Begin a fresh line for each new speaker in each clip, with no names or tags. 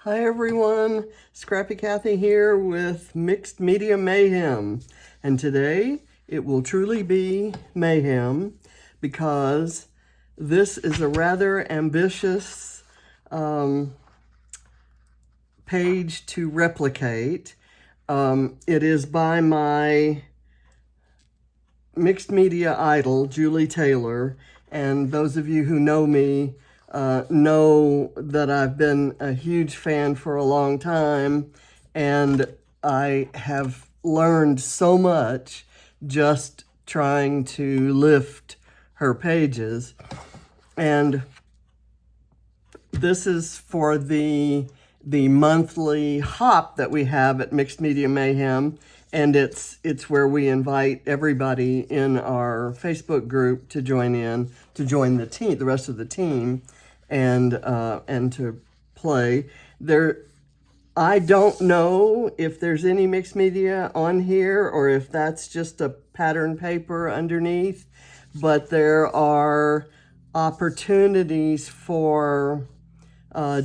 Hi everyone, Scrappy Kathy here with Mixed Media Mayhem. And today it will truly be mayhem because this is a rather ambitious page to replicate. It is by my mixed media idol, Julie Taylor, and those of you who know me know that I've been a huge fan for a long time, and I have learned so much just trying to lift her pages. And this is for the monthly hop that we have at Mixed Media Mayhem, and it's where we invite everybody in our Facebook group to join the team, the rest of the team, and to play. I don't know if there's any mixed media on here or if that's just a pattern paper underneath, but there are opportunities for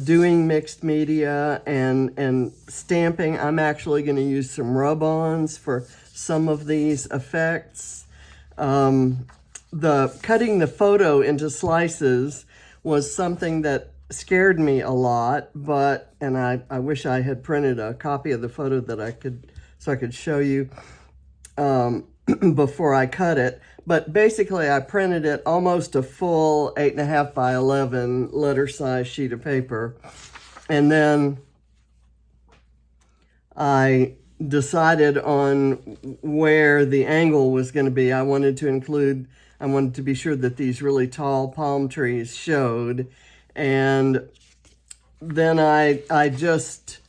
doing mixed media and stamping. I'm actually going to use some rub-ons for some of these effects. The cutting the photo into slices was something that scared me a lot, and I wish I had printed a copy of the photo that I could show you before I cut it. But basically, I printed it almost a full 8.5 by 11 letter size sheet of paper. And then I decided on where the angle was going to be. I wanted to be sure that these really tall palm trees showed. And then I just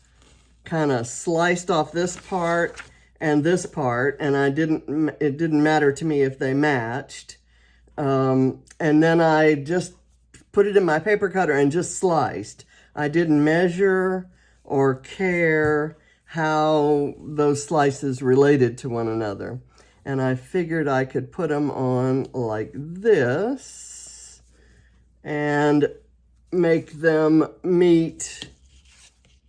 kind of sliced off this part and this part, and it didn't matter to me if they matched. And then I just put it in my paper cutter and just sliced. I didn't measure or care how those slices related to one another. And I figured I could put them on like this and make them meet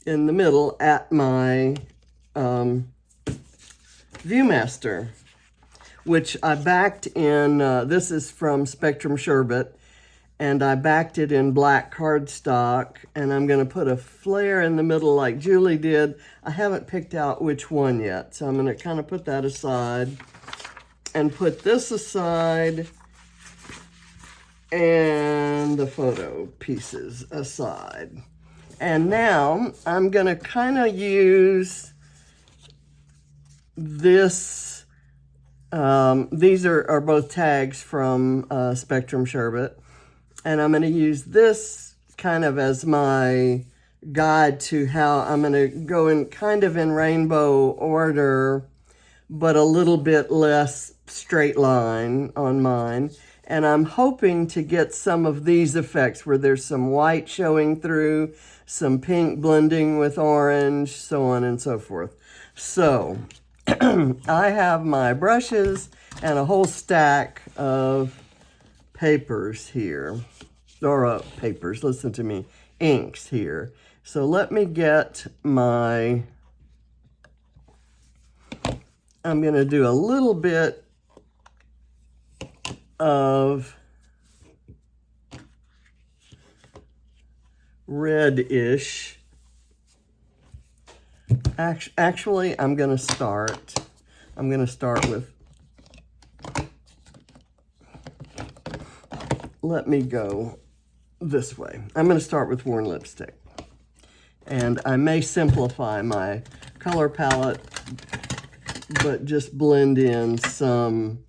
in the middle at my Viewmaster, which I backed in, this is from Spectrum Sherbet, and I backed it in black cardstock, and I'm going to put a flare in the middle like Julie did. I haven't picked out which one yet, so I'm going to kind of put that aside and put this aside and the photo pieces aside. And now I'm going to kind of use this. These are both tags from Spectrum Sherbet, and I'm going to use this kind of as my guide to how I'm going to go in kind of in rainbow order, but a little bit less straight line on mine. And I'm hoping to get some of these effects where there's some white showing through, some pink blending with orange, so on and so forth. So I have my brushes and a whole stack of papers here, or papers, listen to me, inks here. So let me get I'm going to do a little bit of reddish. Actually, I'm going to start with, let me go this way. I'm going to start with worn lipstick. And I may simplify my color palette, but just blend in some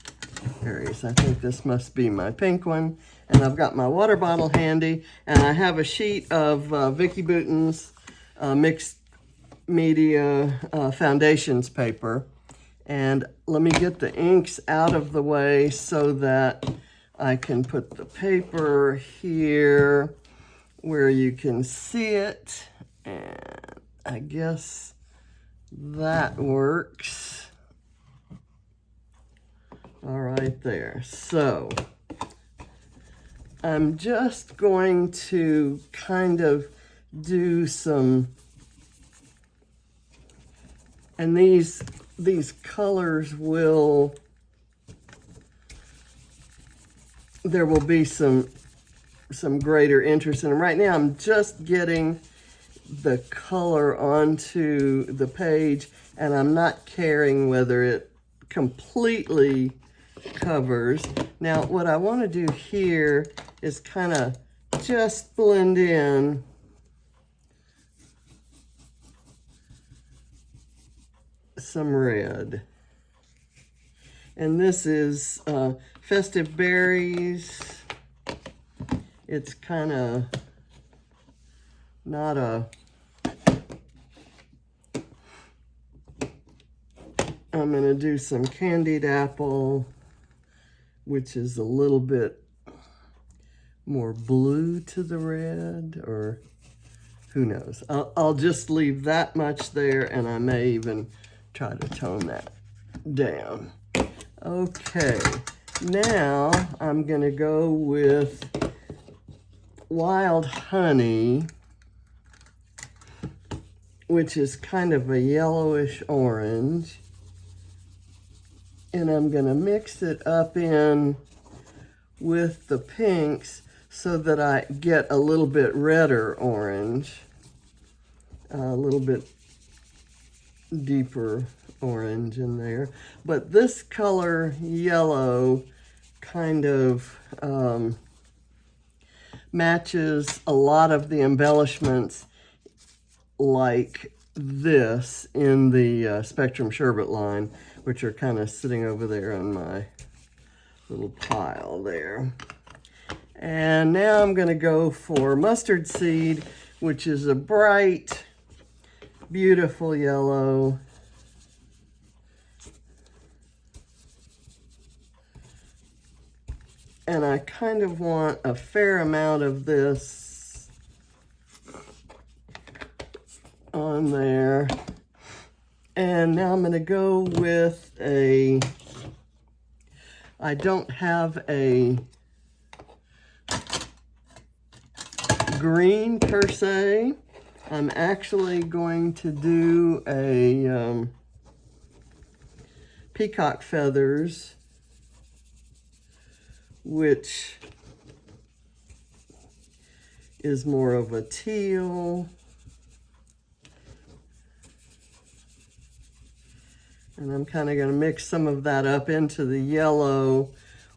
areas. I think this must be my pink one. And I've got my water bottle handy, and I have a sheet of Vicki Boutin's mixed media foundations paper. And let me get the inks out of the way so that I can put the paper here where you can see it. And I guess that works. All right there. So I'm just going to kind of do some, and these colors will, there will be some greater interest in them. Right now I'm just getting the color onto the page, and I'm not caring whether it completely covers. Now what I want to do here is kind of just blend in some red. And this is Festive Berries. It's kind of not a, I'm going to do some Candied Apple, which is a little bit more blue to the red, or who knows. I'll just leave that much there, and I may even try to tone that down. Okay, now I'm going to go with Wild Honey, which is kind of a yellowish orange. And I'm going to mix it up in with the pinks so that I get a little bit redder orange, a little bit deeper orange in there. But this color, yellow, kind of matches a lot of the embellishments like this in the Spectrum Sherbet line, which are kind of sitting over there on my little pile there. And now I'm going to go for Mustard Seed, which is a bright, beautiful yellow. And I kind of want a fair amount of this on there. And now I'm going to go with a, I don't have a green per se. I'm actually going to do a peacock feathers, which is more of a teal. And I'm kind of going to mix some of that up into the yellow,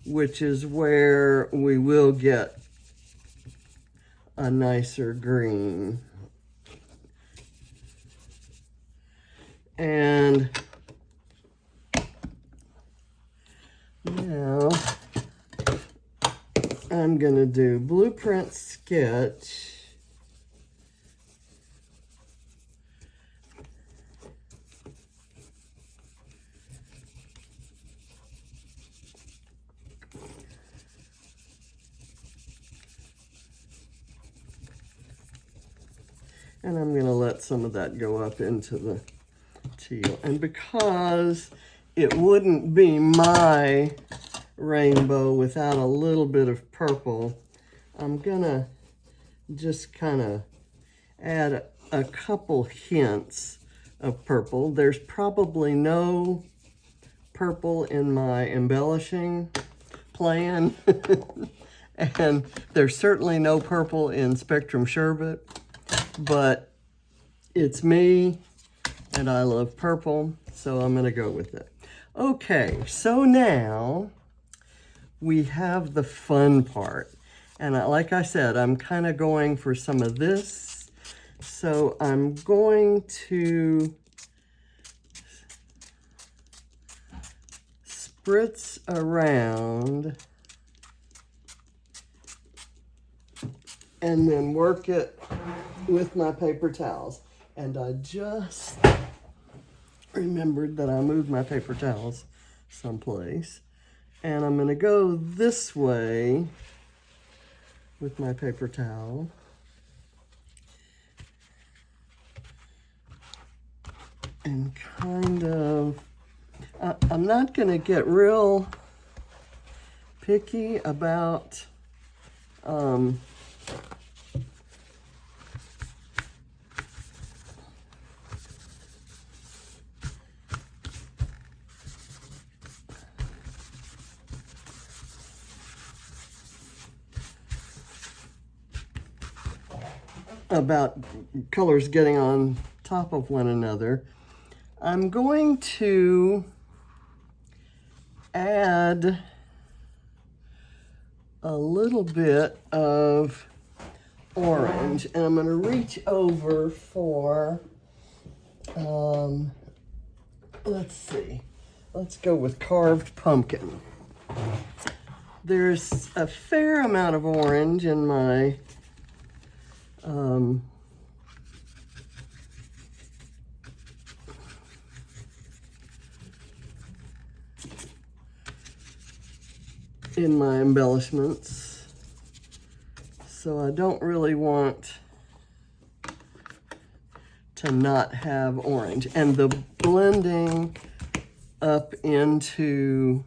which is where we will get a nicer green. And now I'm going to do Blueprint Sketch. And I'm going to let some of that go up into the teal. And because it wouldn't be my rainbow without a little bit of purple, I'm going to just kind of add a couple hints of purple. There's probably no purple in my embellishing plan. And there's certainly no purple in Spectrum Sherbet. But it's me, and I love purple, so I'm going to go with it. Okay, so now we have the fun part. And like I said, I'm kind of going for some of this. So I'm going to spritz around and then work it with my paper towels. And I just remembered that I moved my paper towels someplace. And I'm going to go this way with my paper towel. And kind of, I'm not going to get real picky about about colors getting on top of one another, I'm going to add a little bit of orange, and I'm going to reach over for, let's see, let's go with carved pumpkin. There's a fair amount of orange in my embellishments, so I don't really want to not have orange. And the blending up into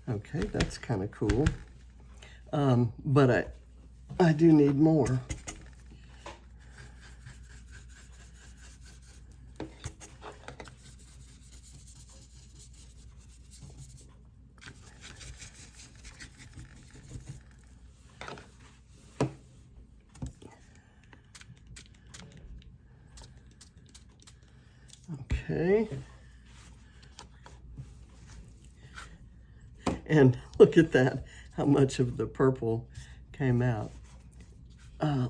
okay, that's kind of cool, but I do need more. Okay. And look at that, how much of the purple came out.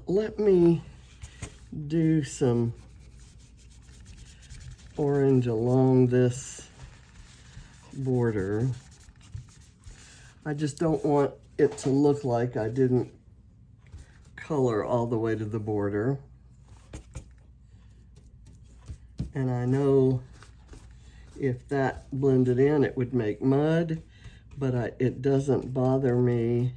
Let me do some orange along this border. I just don't want it to look like I didn't color all the way to the border. And I know if that blended in, it would make mud, but it doesn't bother me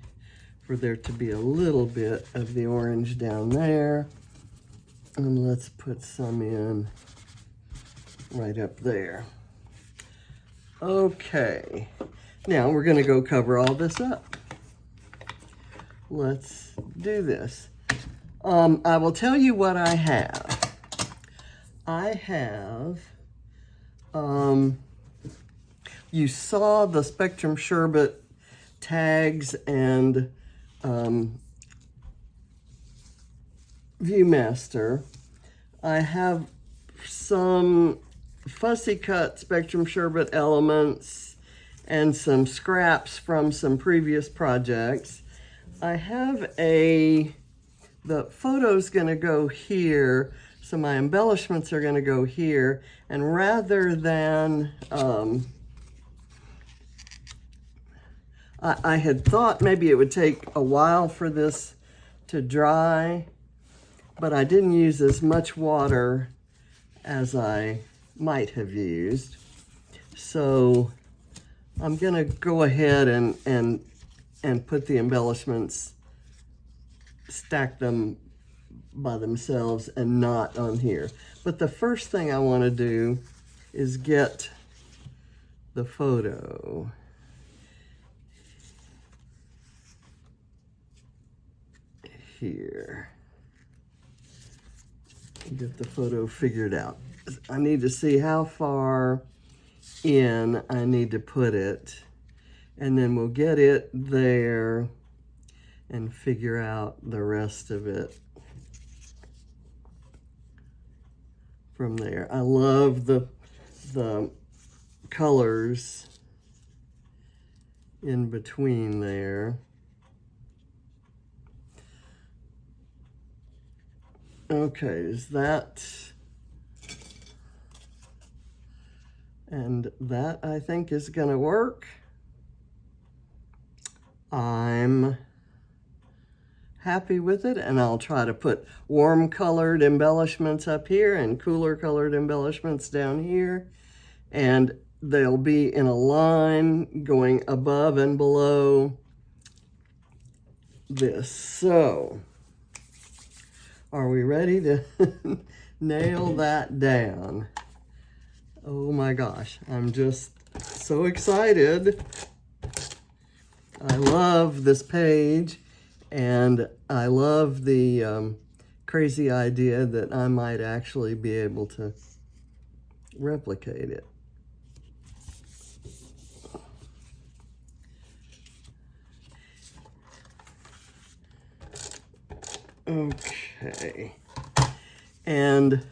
for there to be a little bit of the orange down there. And let's put some in right up there. Okay, now we're gonna go cover all this up. Let's do this. I will tell you what I have. I have, you saw the Spectrum Sherbet tags and Viewmaster. I have some fussy cut Spectrum Sherbet elements and some scraps from some previous projects. I have the photo's gonna go here, so my embellishments are gonna go here, and rather than, I had thought maybe it would take a while for this to dry, but I didn't use as much water as I might have used. So I'm gonna go ahead and put the embellishments, stack them by themselves and not on here. But the first thing I want to do is get the photo. Here. Get the photo figured out. I need to see how far in I need to put it, and then we'll get it there and figure out the rest of it from there. I love the colors in between there. Okay, is that, and that I think is gonna work. I'm happy with it, and I'll try to put warm colored embellishments up here and cooler colored embellishments down here, and they'll be in a line going above and below this. So, are we ready to nail that down? Oh my gosh, I'm just so excited. I love this page, and I love the crazy idea that I might actually be able to replicate it. Okay. And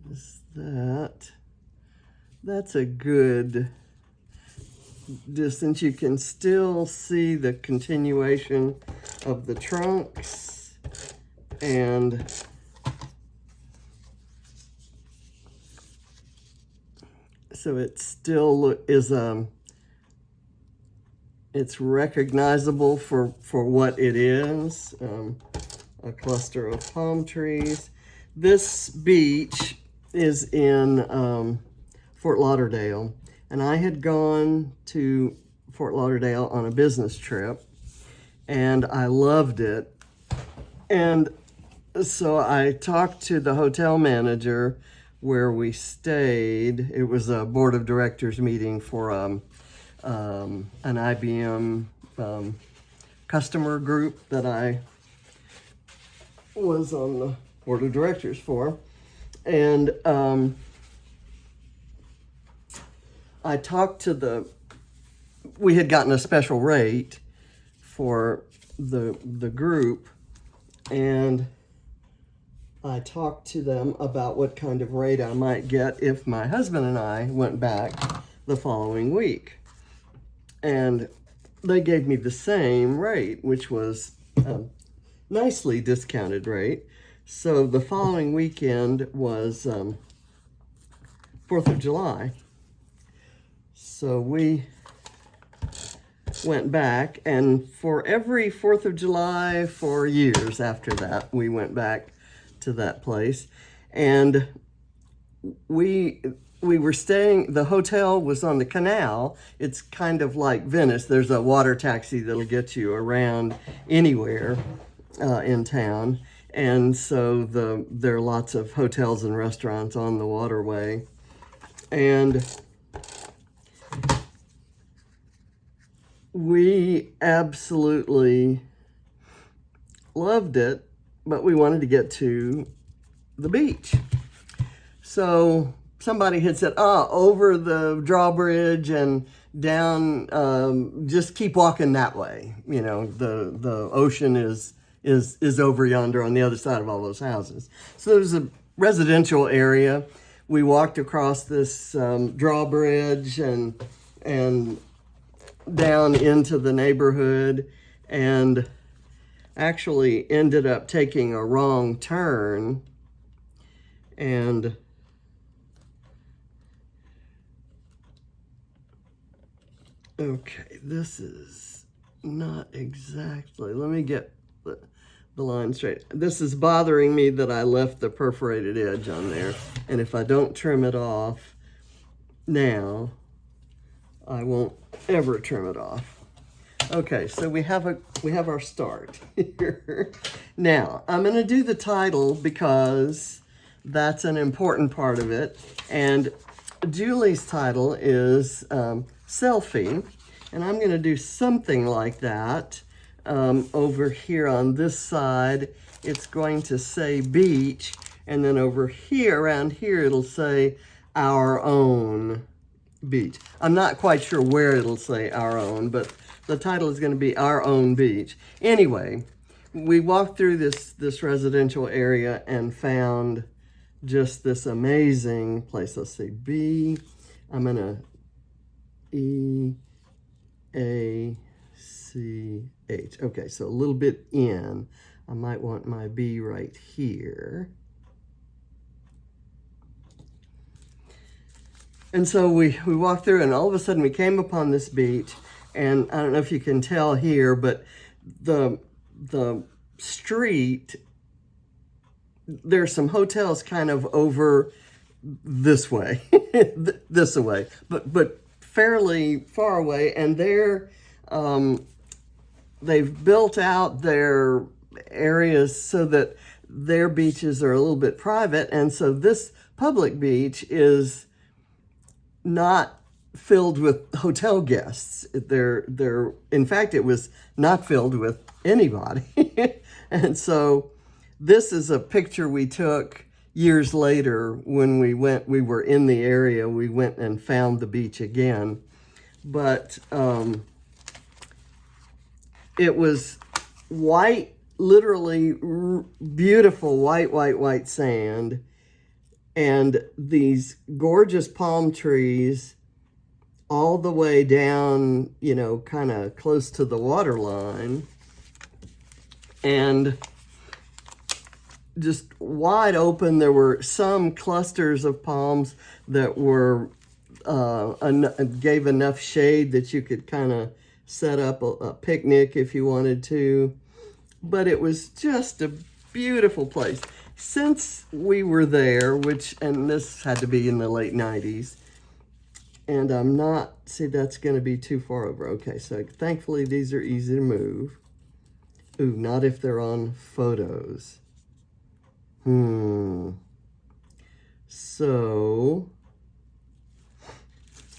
is that's a good distance. You can still see the continuation of the trunks, and so it still is it's recognizable for what it is, a cluster of palm trees. This beach is in Fort Lauderdale, and I had gone to Fort Lauderdale on a business trip, and I loved it. And so I talked to the hotel manager where we stayed. It was a board of directors meeting for an IBM customer group that I was on the board of directors for. And I talked to we had gotten a special rate for the group, and I talked to them about what kind of rate I might get if my husband and I went back the following week. And they gave me the same rate, which was a nicely discounted rate. So the following weekend was 4th of July. So we went back, and for every 4th of July for years after that, we went back to that place. And we were staying, the hotel was on the canal. It's kind of like Venice. There's a water taxi that'll get you around anywhere in town. And so there are lots of hotels and restaurants on the waterway. And we absolutely loved it, but we wanted to get to the beach. So somebody had said, over the drawbridge and down, just keep walking that way. You know, the ocean is over yonder on the other side of all those houses. So there's a residential area. We walked across this drawbridge and down into the neighborhood, and actually ended up taking a wrong turn, and okay, this is not exactly, let me get the line straight. This is bothering me that I left the perforated edge on there, and if I don't trim it off now, I won't ever trim it off. Okay, so we have our start here. Now, I'm going to do the title because that's an important part of it. And Julie's title is Selfie, and I'm going to do something like that. Over here on this side, it's going to say beach, and then over here, around here, it'll say our own beach. I'm not quite sure where it'll say our own, but the title is going to be Our Own Beach. Anyway, we walked through this residential area and found just this amazing place. Let's see, B, I'm going to E-A-C-H. Okay, so a little bit in. I might want my B right here. And so we walked through, and all of a sudden we came upon this beach, and I don't know if you can tell here, but the street, there's some hotels kind of over this way, this way, but fairly far away, and they've built out their areas so that their beaches are a little bit private, and so this public beach is not filled with hotel guests. In fact, it was not filled with anybody. And so this is a picture we took years later, when we were in the area, we went and found the beach again. But it was white, literally beautiful white sand, and these gorgeous palm trees all the way down, you know, kind of close to the water line, and just wide open. There were some clusters of palms that were gave enough shade that you could kind of set up a picnic if you wanted to. But it was just a beautiful place. Since we were there, and this had to be in the late 90s, and I'm not, see, that's going to be too far over. Okay, so thankfully these are easy to move. Ooh, not if they're on photos. So,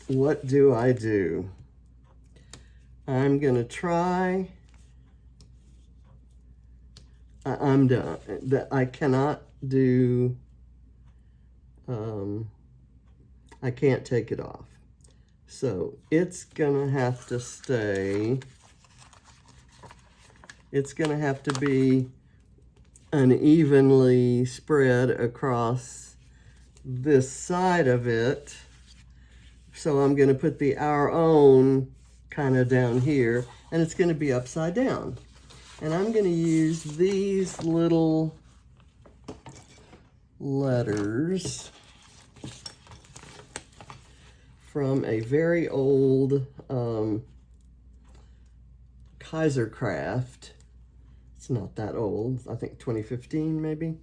what do I do? I'm going to try. I'm done. I cannot do, I can't take it off. So it's gonna have to stay. It's gonna have to be unevenly spread across this side of it. So I'm gonna put the our own kind of down here, and it's gonna be upside down. And I'm going to use these little letters from a very old Kaisercraft. It's not that old. I think 2015 maybe.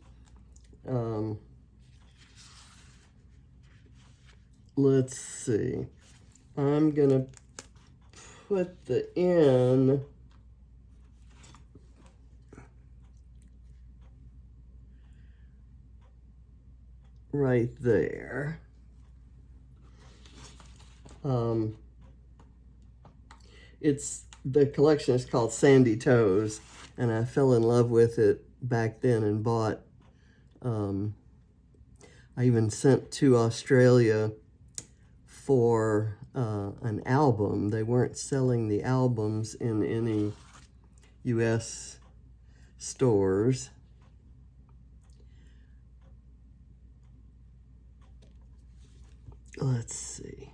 Let's see. I'm going to put the N right there. The collection is called Sandy Toes, and I fell in love with it back then and bought, I even sent to Australia for an album. They weren't selling the albums in any US stores. Let's see.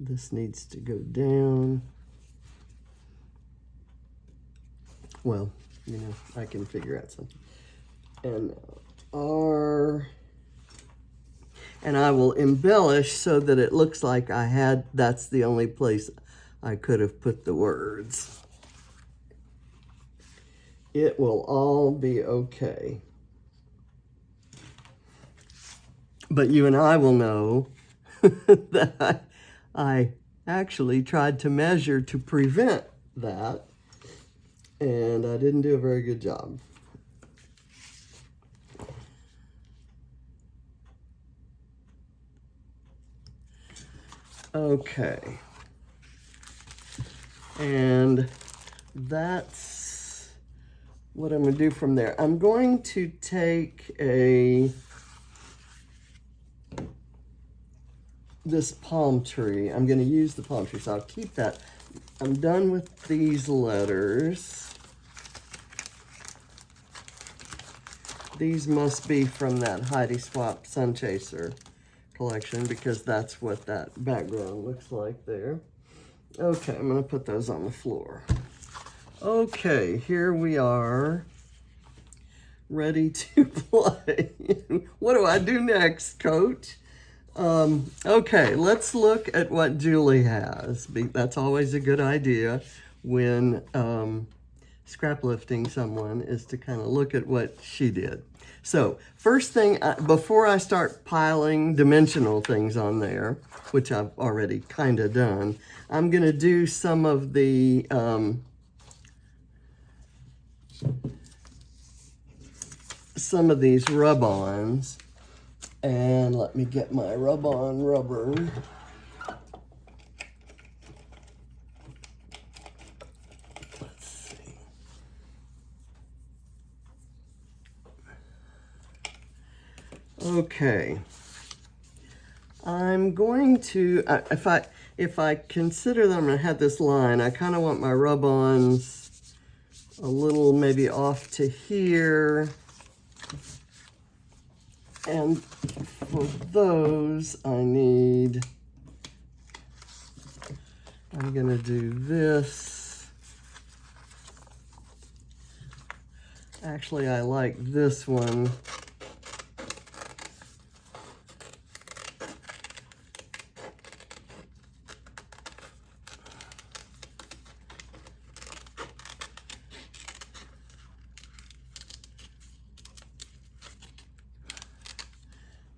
This needs to go down. Well, you know, I can figure out something. And R. And I will embellish so that it looks like that's the only place I could have put the words. It will all be okay. But you and I will know that I actually tried to measure to prevent that, and I didn't do a very good job. Okay. And that's what I'm going to do from there. I'm going to take this palm tree. I'm going to use the palm tree, so I'll keep that. I'm done with these letters. These must be from that Heidi Swap Sun Chaser collection, because that's what that background looks like there. Okay, I'm going to put those on the floor. Okay, here we are, ready to play. What do I do next, Coach? Okay, let's look at what Julie has. That's always a good idea when scrap lifting someone, is to kind of look at what she did. So first thing, before I start piling dimensional things on there, which I've already kind of done, I'm going to do some of the these rub-ons. And let me get my rub-on rubber. Let's see. Okay. I'm going to, if I consider that I'm going to have this line, I kind of want my rub-ons a little maybe off to here. And for those, I'm going to do this. Actually, I like this one.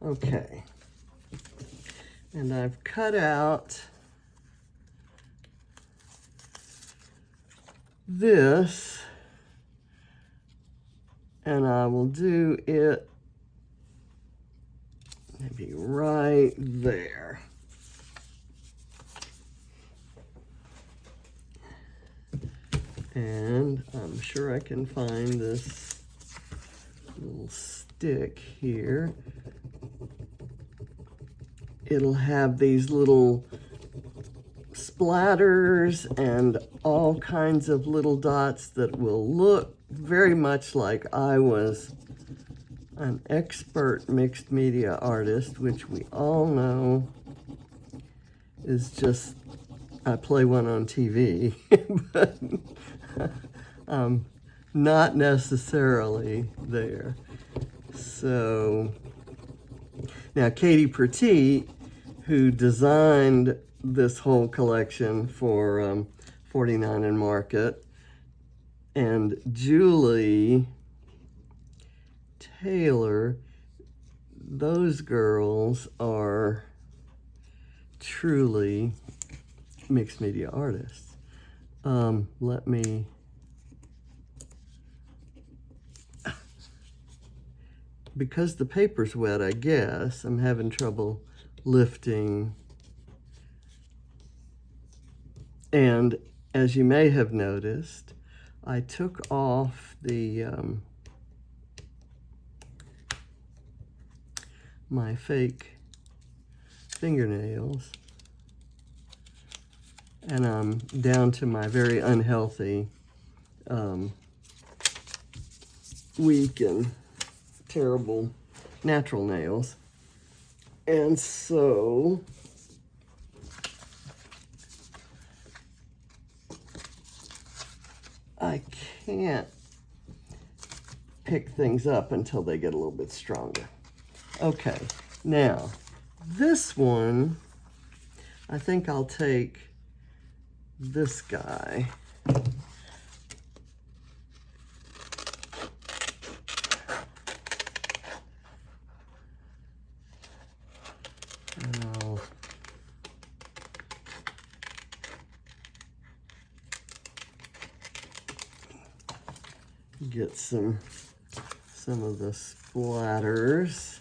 Okay, and I've cut out this, and I will do it maybe right there. And I'm sure I can find this little stick here. It'll have these little splatters and all kinds of little dots that will look very much like I was an expert mixed media artist, which we all know is just, I play one on TV, but not necessarily there. So now Katie Petit, who designed this whole collection for 49 and Market, and Julie Taylor, those girls are truly mixed media artists. Let me, because the paper's wet, I guess, I'm having trouble lifting. And as you may have noticed, I took off the my fake fingernails, and I'm down to my very unhealthy, weak and terrible natural nails. And so I can't pick things up until they get a little bit stronger. Okay, now this one, I think I'll take this guy. And I'll get some of the splatters,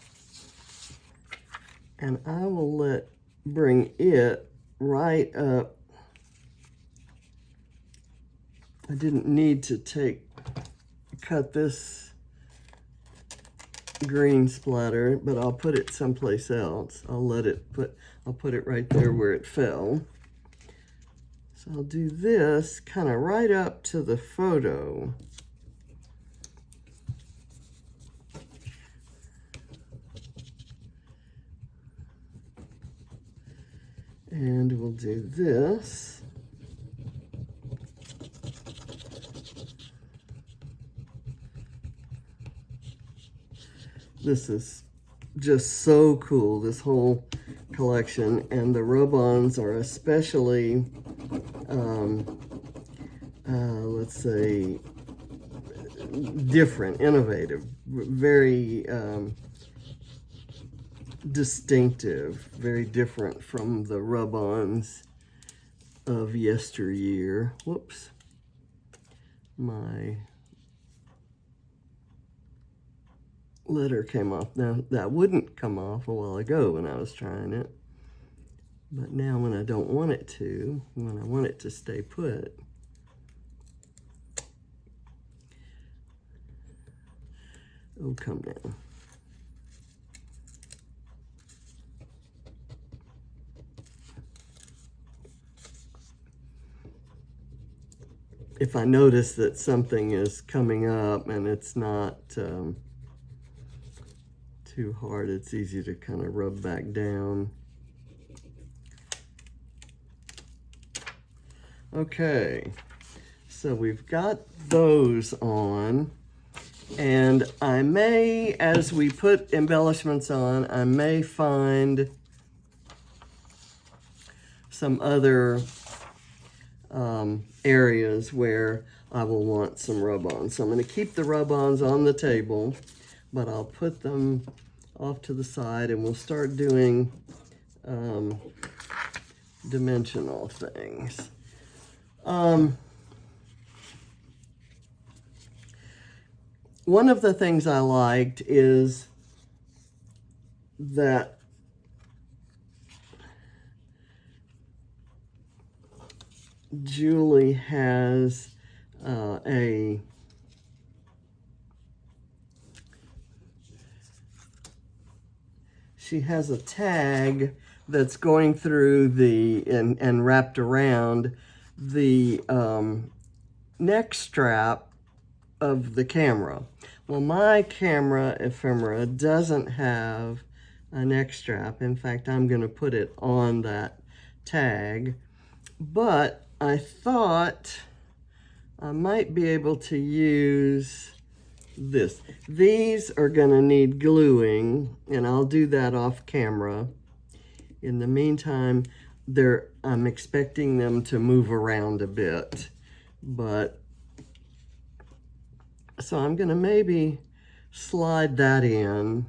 and I will bring it right up. I didn't need to cut this green splatter, but I'll put it someplace else. I'll put it right there where it fell. So I'll do this kind of right up to the photo. And we'll do this. This is just so cool, this whole collection, and the rub-ons are especially, let's say, different, innovative, very distinctive, very different from the rub-ons of yesteryear. Whoops. My letter came off. Now, that wouldn't come off a while ago when I was trying it. But now when I don't want it to, when I want it to stay put, oh, come down. if I notice that something is coming up and it's not too hard, it's easy to kind of rub back down. Okay, so we've got those on, and I may, as we put embellishments on, I may find some other areas where I will want some rub-ons. So I'm going to keep the rub-ons on the table, but I'll put them off to the side, and we'll start doing dimensional things. One of the things I liked is that Julie has she has a tag that's going through the and wrapped around the neck strap of the camera. Well, my camera ephemera doesn't have a neck strap. In fact, I'm going to put it on that tag, but I thought I might be able to use this. These are going to need gluing, and I'll do that off camera. In the meantime, I'm expecting them to move around a bit, but so I'm going to maybe slide that in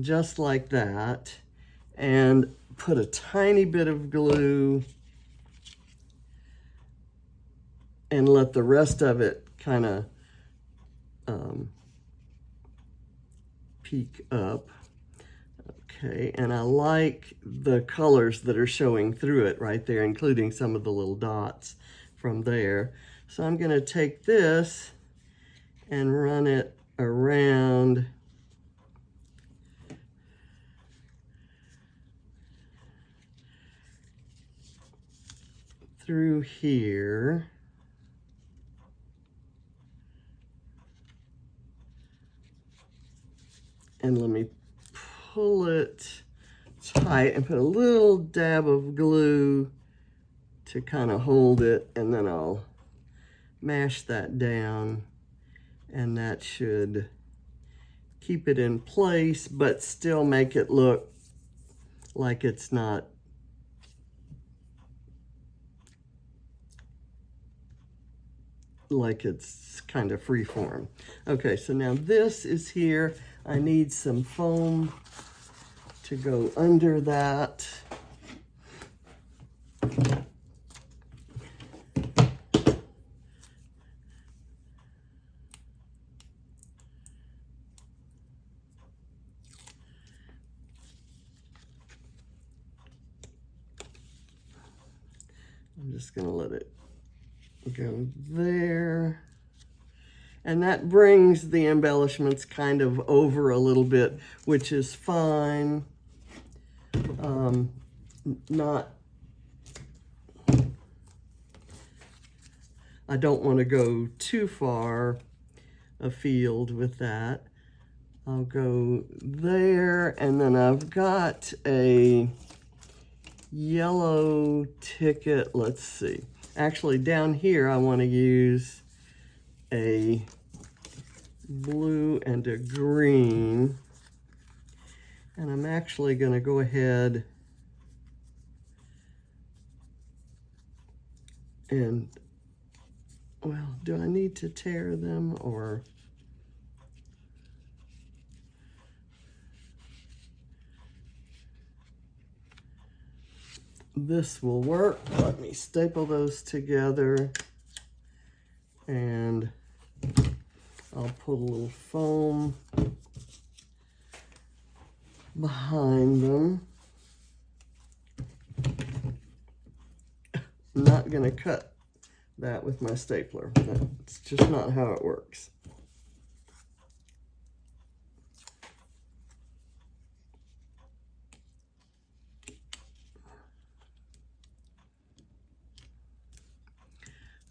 just like that and put a tiny bit of glue and let the rest of it kind of peek up. Okay, and I like the colors that are showing through it right there, including some of the little dots from there. So I'm going to take this and run it around through here. And let me pull it tight and put a little dab of glue to kind of hold it, and then I'll mash that down, and that should keep it in place but still make it look like it's not like it's kind of free form. Okay, so now this is here. I need some foam to go under that. I'm just going to let it go there. And that brings the embellishments kind of over a little bit, which is fine. I don't want to go too far afield with that. I'll go there, and then I've got a yellow ticket. Let's see. Actually, down here, I want to use a blue and a green. And I'm actually going to go ahead and, well, do I need to tear them, or? This will work. Let me staple those together, and I'll put a little foam behind them. I'm not going to cut that with my stapler. That's just not how it works.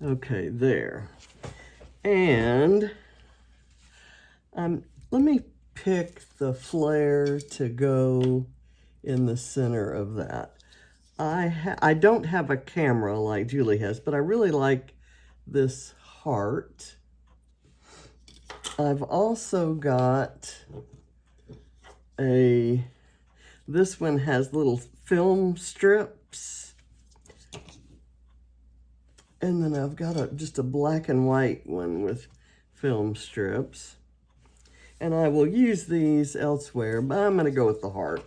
Okay, there. And let me pick the flare to go in the center of that. I don't have a camera like Julie has, but I really like this heart. I've also got this one has little film strips. And then I've got just a black and white one with film strips. And I will use these elsewhere, but I'm gonna go with the heart.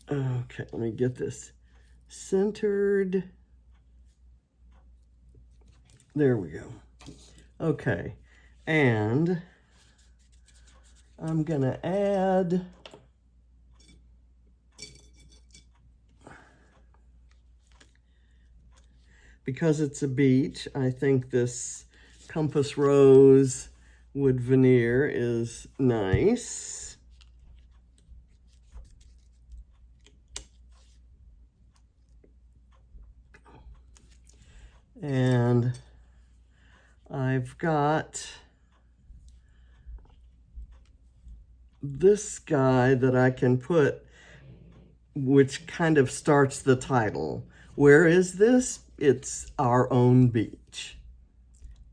Okay, let me get this centered. There we go. Okay, and I'm gonna add because it's a beach, I think this Compass Rose wood veneer is nice. And I've got this guy that I can put, which kind of starts the title. Where is this? It's our own beach.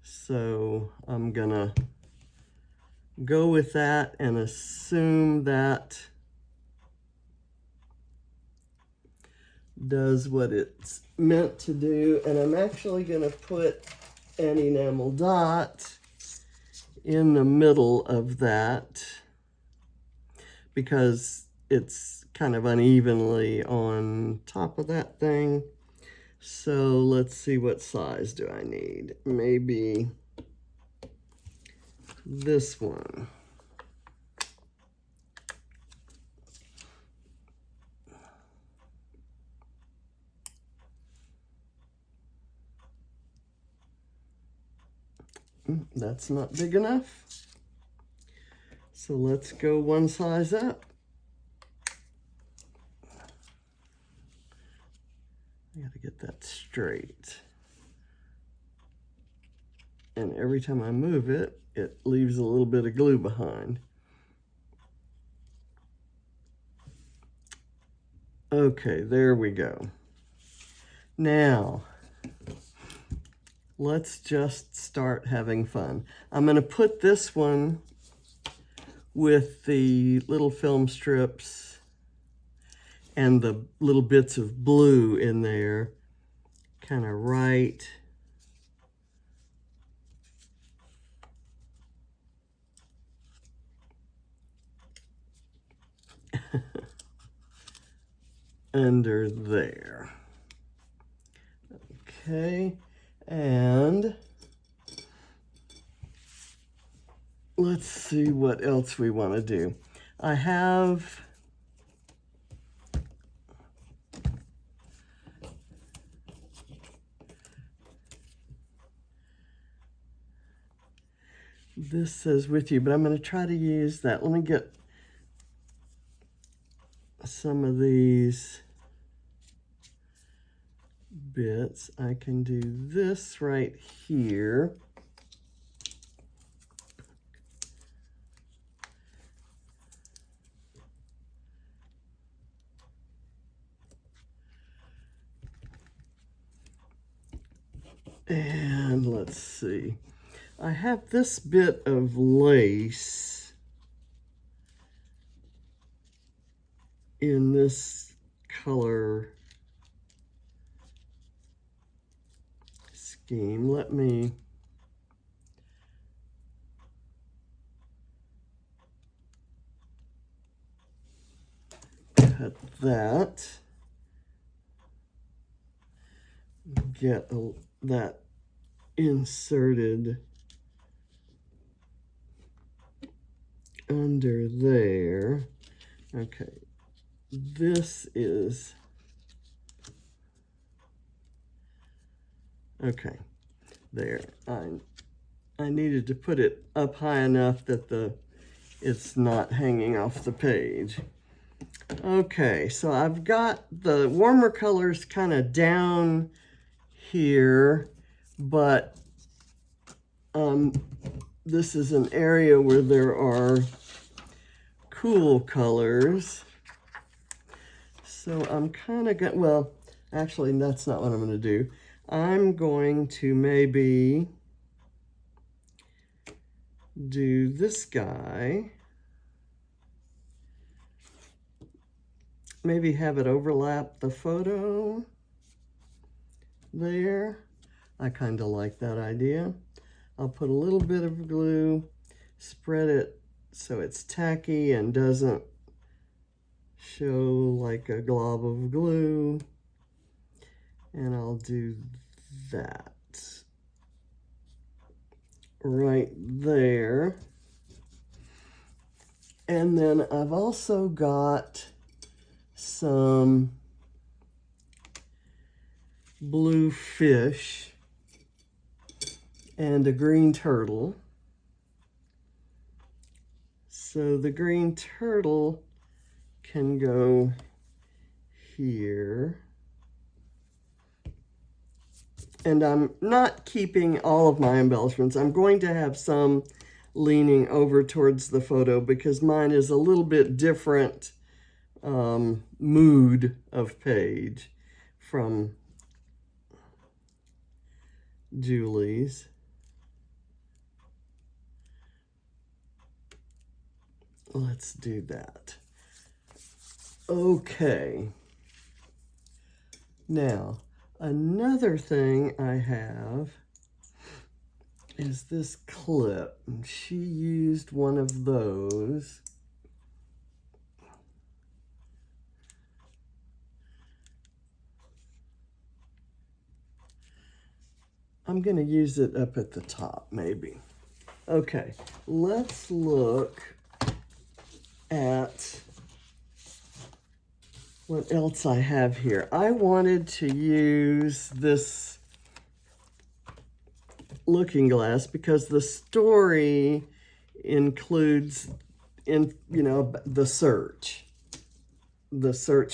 So I'm gonna go with that and assume that does what it's meant to do. And I'm actually gonna put an enamel dot in the middle of that because it's kind of unevenly on top of that thing. So let's see, what size do I need? Maybe this one. That's not big enough. So let's go one size up. I gotta get that straight. And every time I move it, it leaves a little bit of glue behind. Okay, there we go. Now, let's just start having fun. I'm gonna put this one with the little film strips and the little bits of blue in there, kind of right under there. Okay, and let's see what else we want to do. I have this says with you, but I'm going to try to use that. Let me get some of these bits. I can do this right here. And let's see. I have this bit of lace in this color scheme. Let me cut that. Get that inserted under there. Okay, this is, okay, there. I needed to put it up high enough that it's not hanging off the page. Okay, so I've got the warmer colors kind of down here, but this is an area where there are cool colors. So I'm kind of going, well, actually, that's not what I'm going to do. I'm going to maybe do this guy. Maybe have it overlap the photo there. I kind of like that idea. I'll put a little bit of glue, spread it so it's tacky and doesn't show like a glob of glue. And I'll do that right there. And then I've also got some blue fish and a green turtle. So the green turtle can go here. And I'm not keeping all of my embellishments. I'm going to have some leaning over towards the photo because mine is a little bit different mood of page from Julie's. Let's do that. Okay. Now, another thing I have is this clip. And she used one of those. I'm going to use it up at the top, maybe. Okay, let's look at what else I have here. I wanted to use this looking glass because the story includes, the search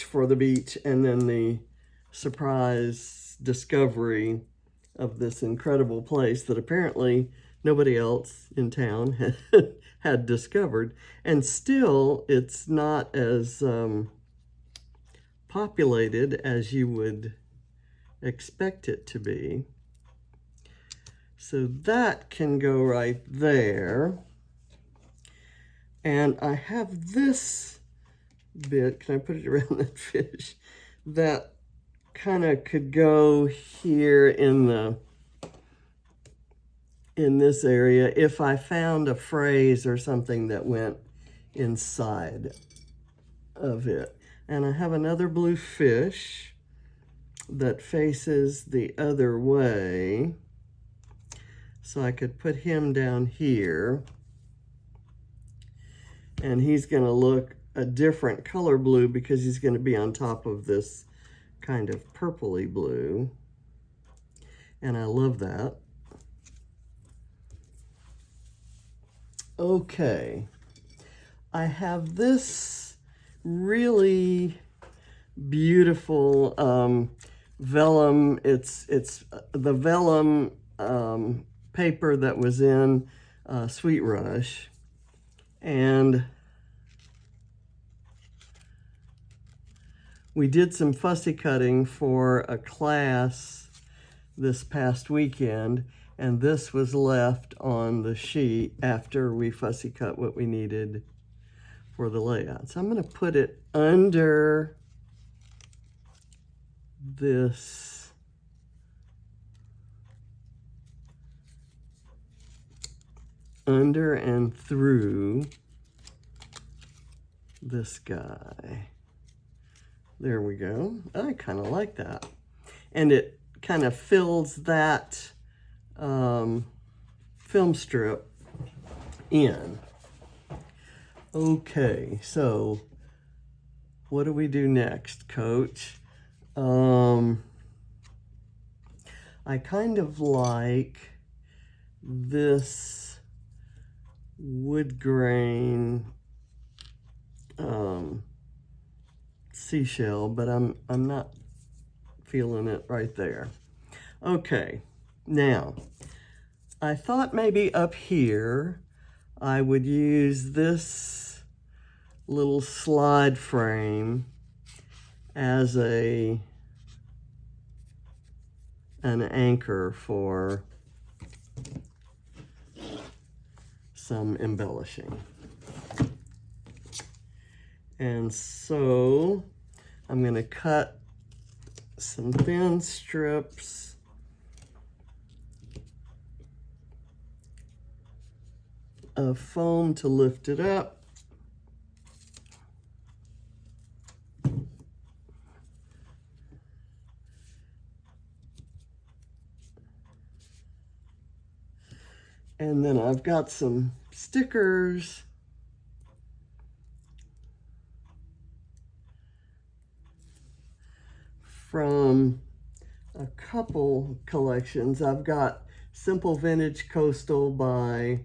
for the beach and then the surprise discovery of this incredible place that apparently nobody else in town had discovered. And still, it's not as populated as you would expect it to be. So that can go right there. And I have this bit, can I put it around that fish? That kind of could go here in this area if I found a phrase or something that went inside of it. And I have another blue fish that faces the other way. So I could put him down here. And he's going to look a different color blue because he's going to be on top of this kind of purpley blue. And I love that. Okay. I have this really beautiful vellum. It's the vellum paper that was in Sweet Rush. And we did some fussy cutting for a class this past weekend, and this was left on the sheet after we fussy cut what we needed for the layout. So I'm going to put it under this under and through this guy. There we go. I kind of like that. And it kind of fills that film strip in. Okay, so what do we do next, Coach? I kind of like this wood grain seashell, but I'm not feeling it right there. Okay, now I thought maybe up here I would use this little slide frame as an anchor for some embellishing. And so I'm going to cut some thin strips of foam to lift it up. And then I've got some stickers from a couple collections. I've got Simple Vintage Coastal by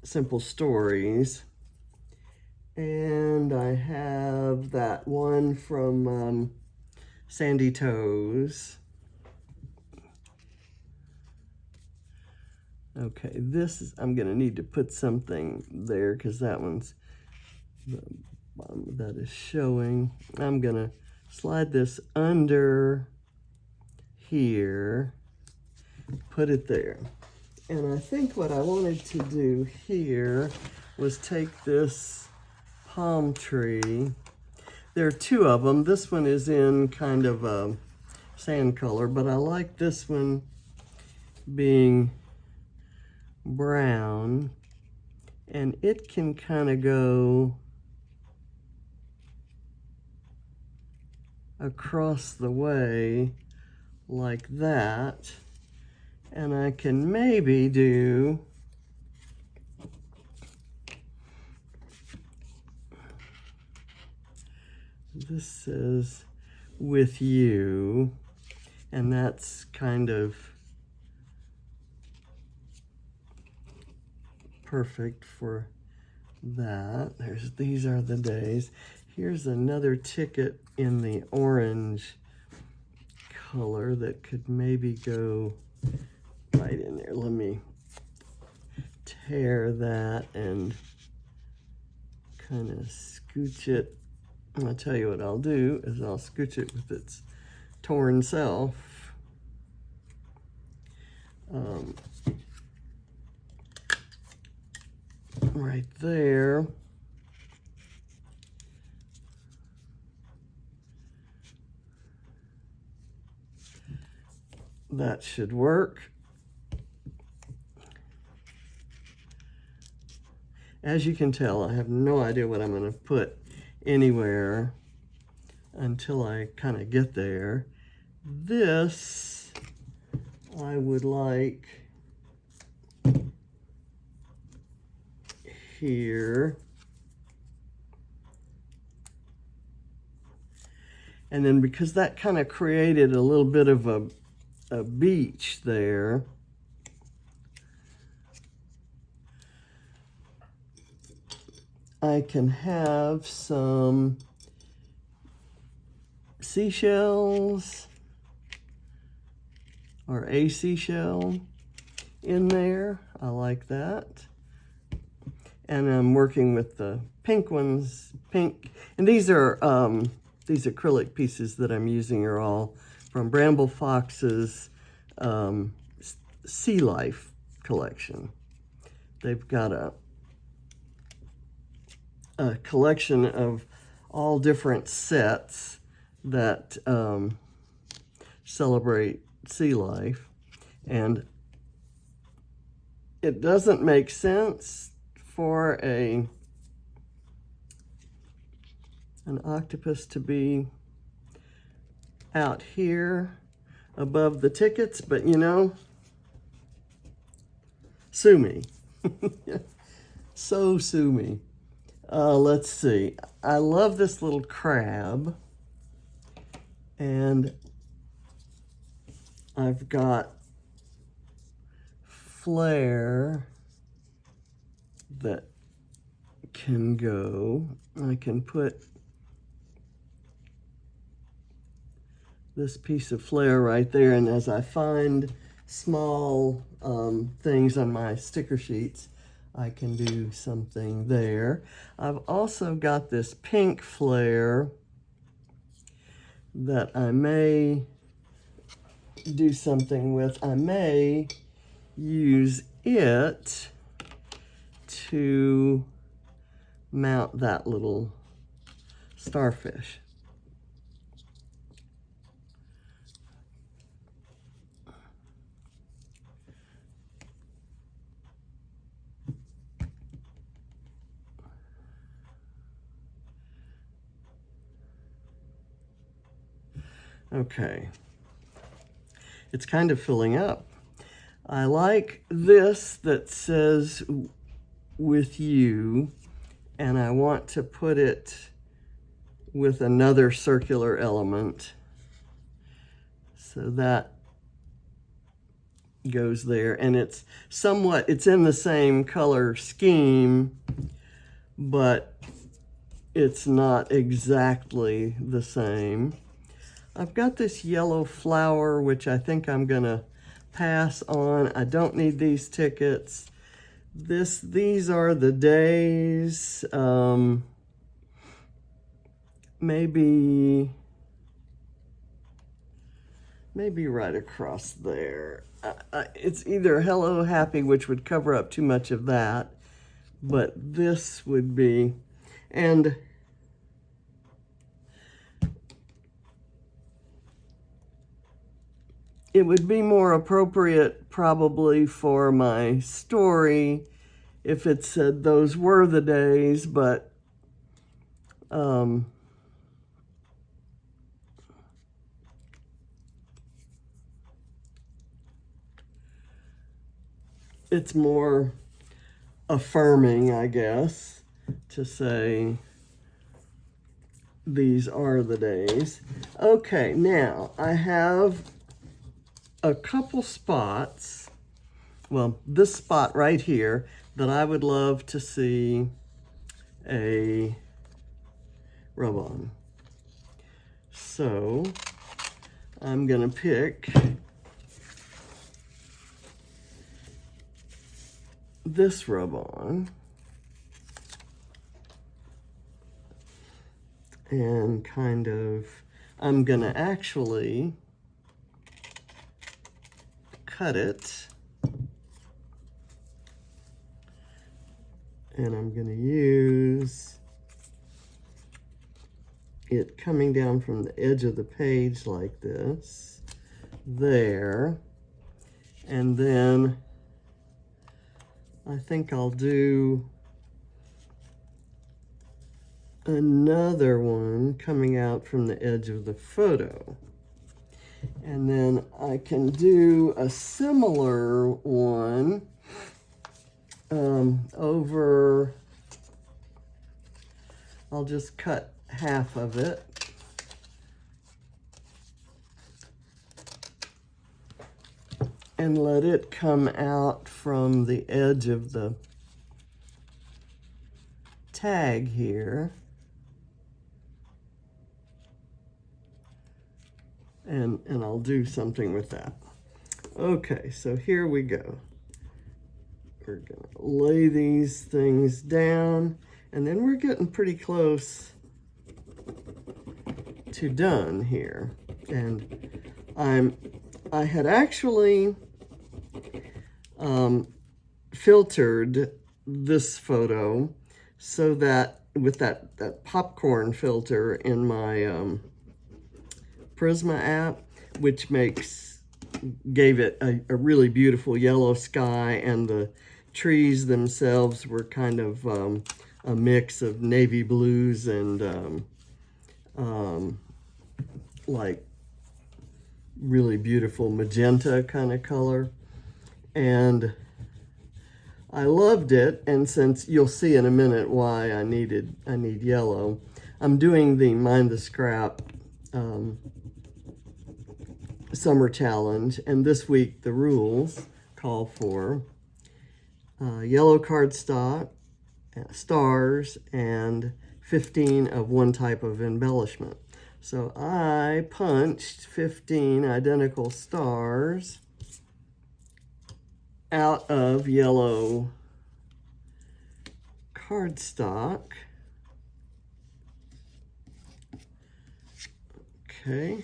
Simple Stories. And I have that one from Sandy Toes. Okay, this is, I'm gonna need to put something there because that one's, the bottom of that is showing. I'm gonna slide this under here, put it there. And I think what I wanted to do here was take this palm tree. There are two of them. This one is in kind of a sand color, but I like this one being brown, and it can kind of go across the way like that, and I can maybe do this says with you, and that's kind of perfect for that. These are the days. Here's another ticket in the orange color that could maybe go right in there. Let me tear that and kind of scooch it. I'll tell you what I'll do is I'll scooch it with its torn self. Right there. That should work. As you can tell, I have no idea what I'm going to put anywhere until I kind of get there. This I would like here. And then because that kind of created a little bit of a beach there, I can have some seashells or a seashell in there. I like that. And I'm working with the pink ones, pink. And these acrylic pieces that I'm using are all from BrambleFox's Sea Life collection. They've got a collection of all different sets that celebrate sea life. And it doesn't make sense for an octopus to be out here above the tickets, but you know, sue me. So sue me. Let's see. I love this little crab, and I've got Flair that can go. I can put this piece of flair right there, and as I find small things on my sticker sheets, I can do something there. I've also got this pink flair that I may do something with. I may use it to mount that little starfish. Okay, it's kind of filling up. I like this that says with you, and I want to put it with another circular element. So that goes there, and it's in the same color scheme, but it's not exactly the same. I've got this yellow flower, which I think I'm gonna pass on. I don't need these tickets. These are the days. Maybe right across there. It's either Hello Happy, which would cover up too much of that, but this would be, and it would be more appropriate probably for my story if it said those were the days, but it's more affirming, I guess, to say these are the days. Okay, now I have a couple spots, well, this spot right here, that I would love to see a rub on. So I'm gonna pick this rub on and kind of, I'm gonna actually cut it, and I'm going to use it coming down from the edge of the page like this, there, and then I think I'll do another one coming out from the edge of the photo. And then I can do a similar one over, I'll just cut half of it. And let it come out from the edge of the tag here. And I'll do something with that. Okay, so here we go. We're gonna lay these things down, and then we're getting pretty close to done here. And I had actually filtered this photo so that with that popcorn filter in my Prisma app, which gave it a really beautiful yellow sky, and the trees themselves were kind of a mix of navy blues and like really beautiful magenta kind of color. And I loved it, and since you'll see in a minute why I need yellow, I'm doing the Mind the Scrap summer challenge, and this week the rules call for yellow cardstock, stars and 15 of one type of embellishment. So I punched 15 identical stars out of yellow cardstock. Okay.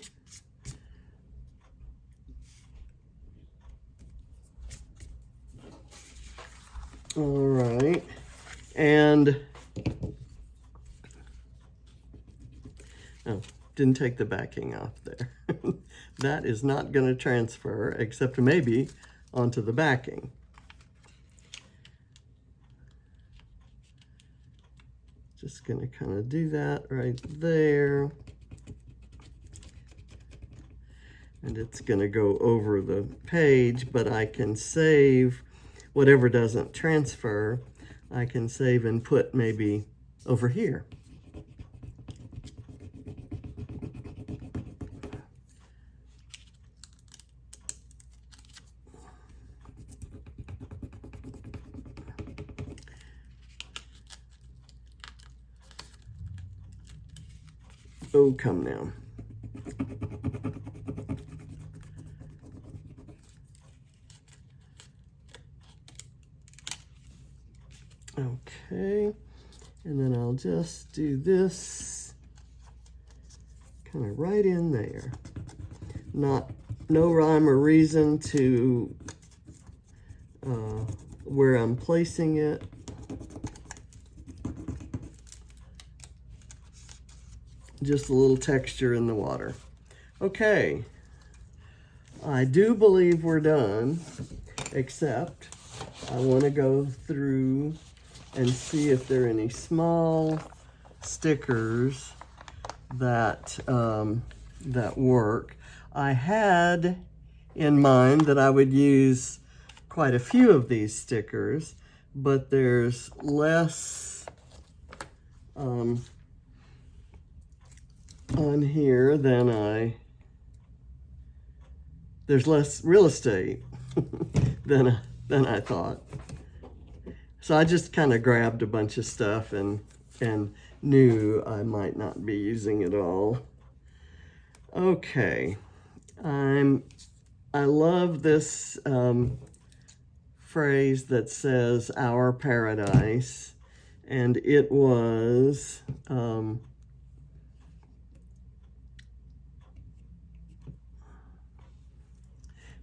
All right. And oh, didn't take the backing off there. That is not going to transfer, except maybe onto the backing. Just going to kind of do that right there. And it's going to go over the page, but I can save whatever doesn't transfer. I can save and put maybe over here. Oh, come now. Okay, and then I'll just do this kind of right in there. No rhyme or reason to where I'm placing it. Just a little texture in the water. Okay, I do believe we're done, except I want to go through and see if there are any small stickers that that work. I had in mind that I would use quite a few of these stickers, but there's less on here than there's less real estate than I thought. So I just kind of grabbed a bunch of stuff and knew I might not be using it all. Okay, I love this phrase that says "our paradise," and it was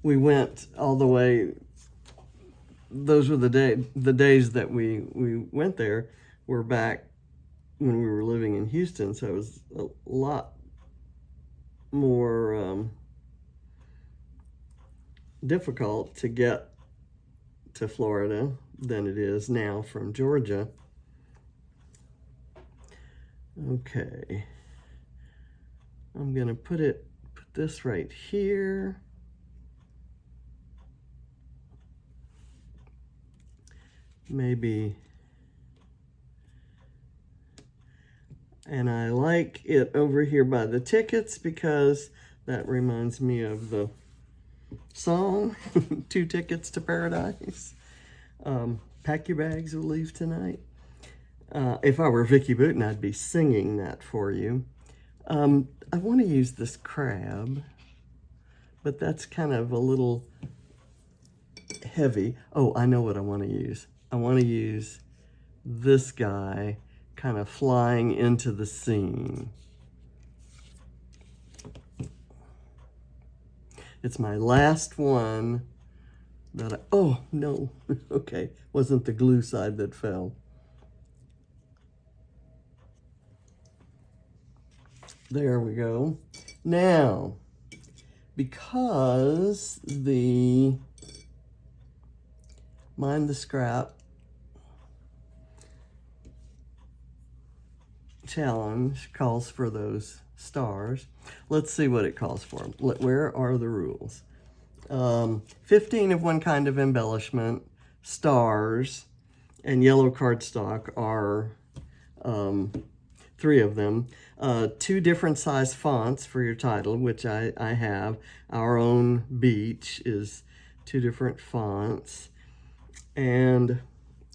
we went all the way. Those were the days that we went there were back when we were living in Houston, so it was a lot more difficult to get to Florida than it is now from Georgia. Okay, I'm gonna put this right here. Maybe, and I like it over here by the tickets because that reminds me of the song, 2 Tickets to Paradise. Pack your bags, we'll leave tonight. If I were Vicki Booten, I'd be singing that for you. I want to use this crab, but that's kind of a little heavy. Oh, I know what I want to use. I want to use this guy kind of flying into the scene. It's my last one that oh no, okay, wasn't the glue side that fell. There we go. Now, because the Mind the Scrap challenge calls for those stars. Let's see what it calls for. Where are the rules? 15 of one kind of embellishment, stars, and yellow cardstock are 3 of them. 2 different size fonts for your title, which I have. Our Own Beach is 2 different fonts. And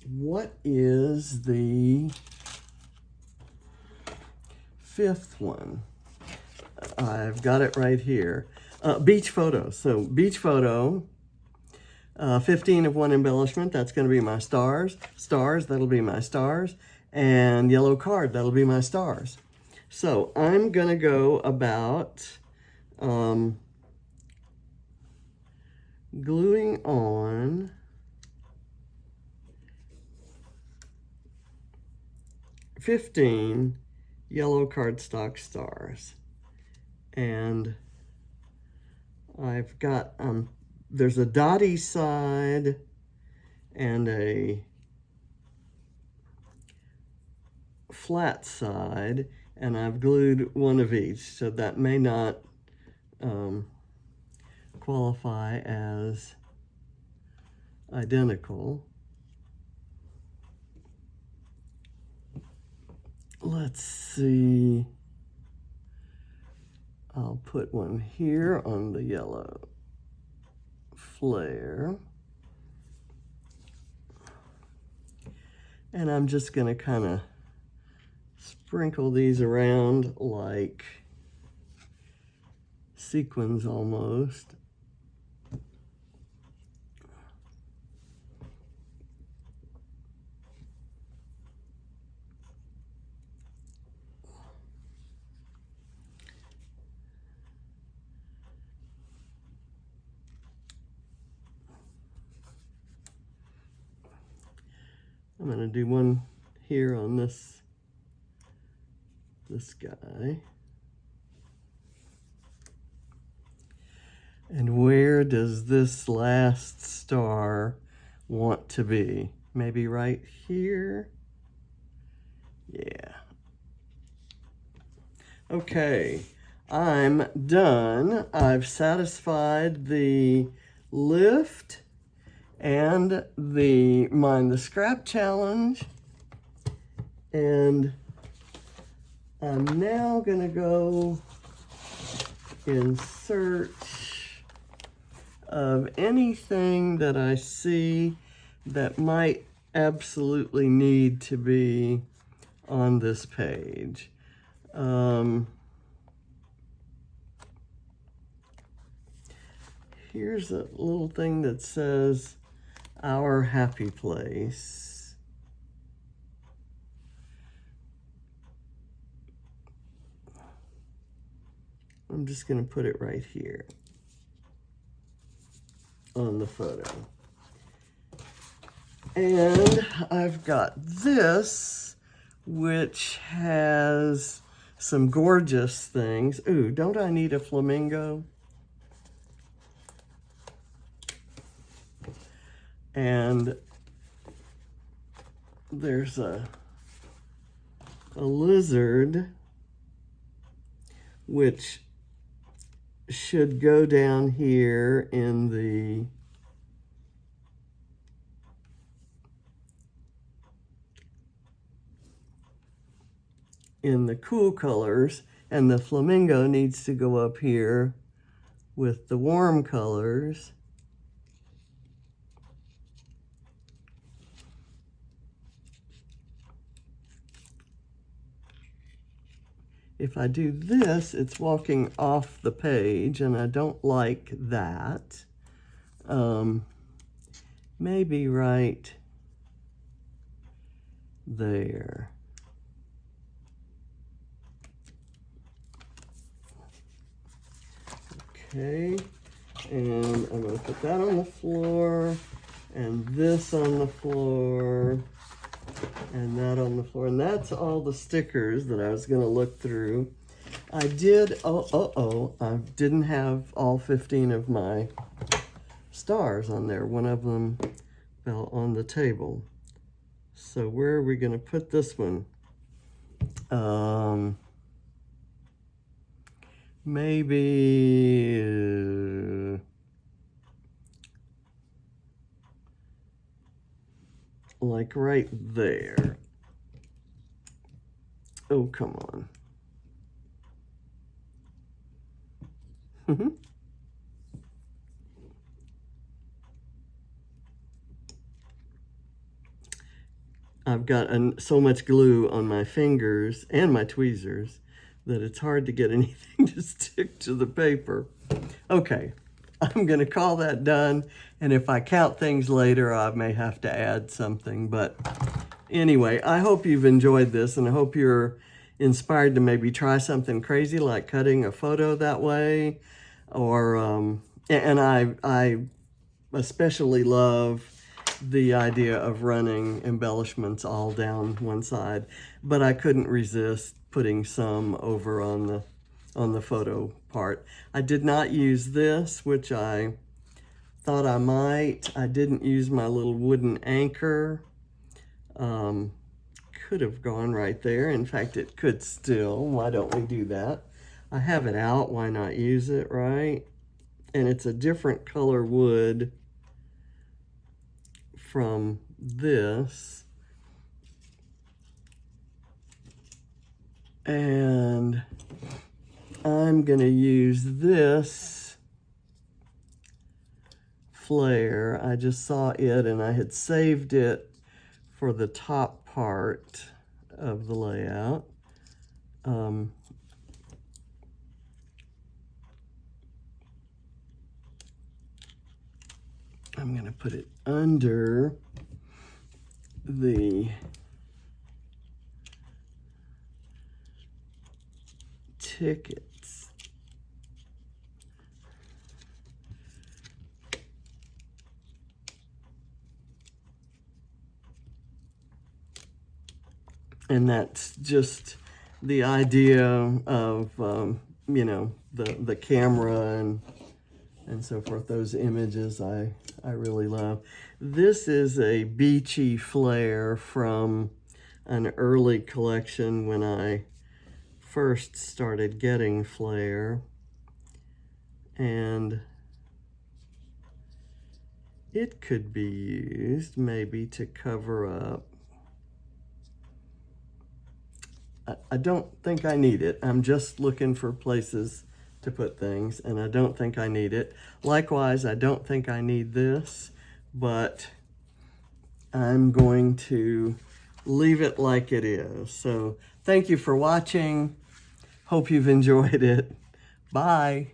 what is the 5th one? I've got it right here. Beach photo. So beach photo, 15 of one embellishment, that's going to be my stars. Stars, that'll be my stars. And yellow card, that'll be my stars. So I'm going to go about gluing on $15 yellow cardstock stars. And I've got, there's a dotty side and a flat side, and I've glued one of each, so that may not qualify as identical. Let's see. I'll put one here on the yellow flare. And I'm just going to kind of sprinkle these around like sequins almost. I'm going to do one here on this guy. And where does this last star want to be? Maybe right here? Yeah. Okay, I'm done. I've satisfied the lift and the Mind the Scrap challenge. And I'm now gonna go in search of anything that I see that might absolutely need to be on this page. Here's a little thing that says Our Happy Place. I'm just going to put it right here on the photo. And I've got this, which has some gorgeous things. Ooh, don't I need a flamingo? And there's a lizard, which should go down here in the cool colors, and the flamingo needs to go up here with the warm colors. If I do this, it's walking off the page, and I don't like that. Maybe right there. Okay, and I'm going to put that on the floor, and this on the floor, and that on the floor. And that's all the stickers that I was going to look through. I did, I didn't have all 15 of my stars on there. One of them fell on the table. So where are we going to put this one? Maybe like right there. Oh, come on. I've got so much glue on my fingers and my tweezers that it's hard to get anything to stick to the paper. Okay, I'm gonna call that done, and if I count things later, I may have to add something, but anyway, I hope you've enjoyed this, and I hope you're inspired to maybe try something crazy like cutting a photo that way, or, and I especially love the idea of running embellishments all down one side, but I couldn't resist putting some over on the photo part. I did not use this, which I thought I might. I didn't use my little wooden anchor. Could have gone right there. In fact, it could still. Why don't we do that? I have it out. Why not use it, right? And it's a different color wood from this. And I'm going to use this flare. I just saw it and I had saved it for the top part of the layout. I'm going to put it under the tickets. And that's just the idea of, you know, the camera and so forth. Those images I really love. This is a beachy flare from an early collection when I first started getting flare. And it could be used maybe to cover up. I don't think I need it. I'm just looking for places to put things, and I don't think I need it. Likewise, I don't think I need this, but I'm going to leave it like it is. So thank you for watching. Hope you've enjoyed it. Bye.